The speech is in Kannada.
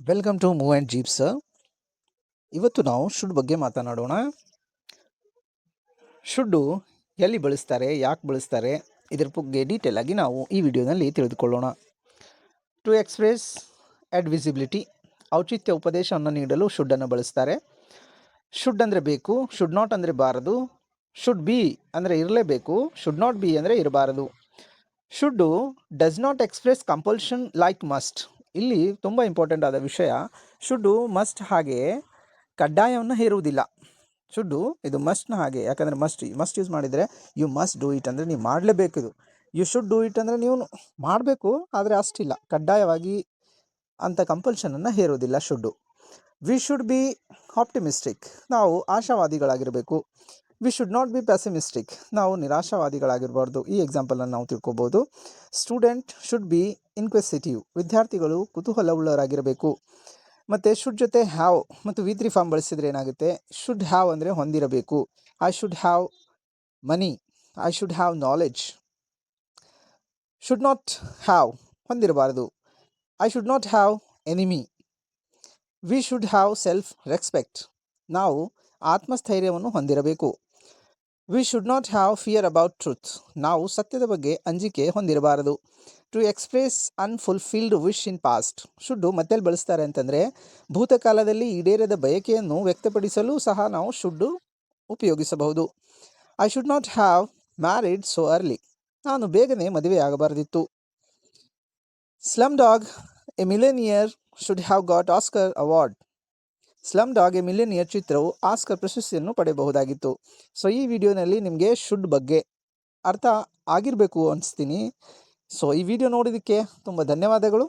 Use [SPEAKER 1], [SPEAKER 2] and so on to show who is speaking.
[SPEAKER 1] Welcome to move and jeeps. ಇವತ್ತು ನಾವು ಶುಡ್ ಬಗ್ಗೆ ಮಾತನಾಡೋಣ. ಶುಡ್ಡು ಎಲ್ಲಿ ಬಳಸ್ತಾರೆ, ಯಾಕೆ ಬಳಸ್ತಾರೆ, ಇದರ ಬಗ್ಗೆ ಡೀಟೇಲ್ ಆಗಿ ನಾವು ಈ ವಿಡಿಯೋನಲ್ಲಿ ತಿಳಿದುಕೊಳ್ಳೋಣ. ಟು ಎಕ್ಸ್ಪ್ರೆಸ್ ವಿಸಿಬಿಲಿಟಿ, ಔಚಿತ್ಯ ಉಪದೇಶವನ್ನು ನೀಡಲು ಶುಡ್ಡನ್ನು ಬಳಸ್ತಾರೆ. ಶುಡ್ ಅಂದರೆ ಬೇಕು, ಶುಡ್ ನಾಟ್ ಅಂದರೆ ಬಾರದು, ಶುಡ್ ಬಿ ಅಂದರೆ ಇರಲೇಬೇಕು, ಶುಡ್ ನಾಟ್ ಬಿ ಅಂದರೆ ಇರಬಾರದು. Should does not express compulsion like must. ಇಲ್ಲಿ ತುಂಬ ಇಂಪಾರ್ಟೆಂಟ್ ಆದ ವಿಷಯ, ಶುಡ್ಡು ಮಸ್ಟ್ ಹಾಗೆ ಕಡ್ಡಾಯವನ್ನು ಹೇರುವುದಿಲ್ಲ. ಶುಡ್ಡು ಇದು ಮಸ್ಟ್ನ ಹಾಗೆ, ಯಾಕಂದರೆ ಮಸ್ಟ್ ಯೂಸ್ ಮಾಡಿದರೆ ಯು ಮಸ್ಟ್ ಡೂ ಇಟ್ ಅಂದರೆ ನೀವು ಮಾಡಲೇಬೇಕು. ಇದು ಯು ಶುಡ್ ಡೂ ಇಟ್ ಅಂದರೆ ನೀವು ಮಾಡಬೇಕು, ಆದರೆ ಅಷ್ಟಿಲ್ಲ, ಕಡ್ಡಾಯವಾಗಿ ಅಂಥ ಕಂಪಲ್ಷನನ್ನು ಹೇರುವುದಿಲ್ಲ should. We should be optimistic, ನಾವು ಆಶಾವಾದಿಗಳಾಗಿರಬೇಕು. We should not be pessimistic, ನಾವು ನಿರಾಶಾವಾದಿಗಳಾಗಿರಬಾರ್ದು. ಈ ಎಕ್ಸಾಂಪಲನ್ನು ನಾವು ತಿಳ್ಕೊಬೋದು. ಸ್ಟೂಡೆಂಟ್ ಶುಡ್ ಬಿ ಇನ್ಕ್ವೆಸಿಟಿವ್, ವಿದ್ಯಾರ್ಥಿಗಳು ಕುತೂಹಲವುಳ್ಳವರಾಗಿರಬೇಕು. ಮತ್ತು ಶುಡ್ ಜೊತೆ ಹ್ಯಾವ್ ಮತ್ತು ವಿ3 ಫಾರ್ಮ್ ಬಳಸಿದರೆ ಏನಾಗುತ್ತೆ, ಶುಡ್ ಹ್ಯಾವ್ ಅಂದರೆ ಹೊಂದಿರಬೇಕು. I should have money, I should have knowledge. Should not have ಹೊಂದಿರಬಾರದು, I should not have enemy. We should have self respect, ನಾವು ಆತ್ಮಸ್ಥೈರ್ಯವನ್ನು ಹೊಂದಿರಬೇಕು. We should not have fear about truth, ನಾವು ಸತ್ಯದ ಬಗ್ಗೆ ಅಂಜಿಕೆ ಹೊಂದಿರಬಾರದು. To express unfulfilled wish in past, should ಮತ್ತೆಲ್ಲಿ ಬಳಸ್ತಾರೆ ಅಂತಂದರೆ ಭೂತಕಾಲದಲ್ಲಿ ಈಡೇರದ ಬಯಕೆಯನ್ನು ವ್ಯಕ್ತಪಡಿಸಲು ಸಹ ನಾವು ಶುಡ್ಡು ಉಪಯೋಗಿಸಬಹುದು. I should not have married so early, ನಾನು ಬೇಗನೆ ಮದುವೆಯಾಗಬಾರದಿತ್ತು. Slumdog a millionaire should have got Oscar award, slumdog a millionaire ಚಿತ್ರವು ಆಸ್ಕರ್ ಪ್ರಶಸ್ತಿಯನ್ನು ಪಡೆಯಬಹುದಾಗಿತ್ತು. ಸೊ ಈ ವಿಡಿಯೋನಲ್ಲಿ ನಿಮಗೆ ಶುಡ್ ಬಗ್ಗೆ ಅರ್ಥ ಆಗಿರಬೇಕು ಅನಿಸ್ತೀನಿ. ಸೊ ಈ ವಿಡಿಯೋ ನೋಡೋದಕ್ಕೆ ತುಂಬ ಧನ್ಯವಾದಗಳು.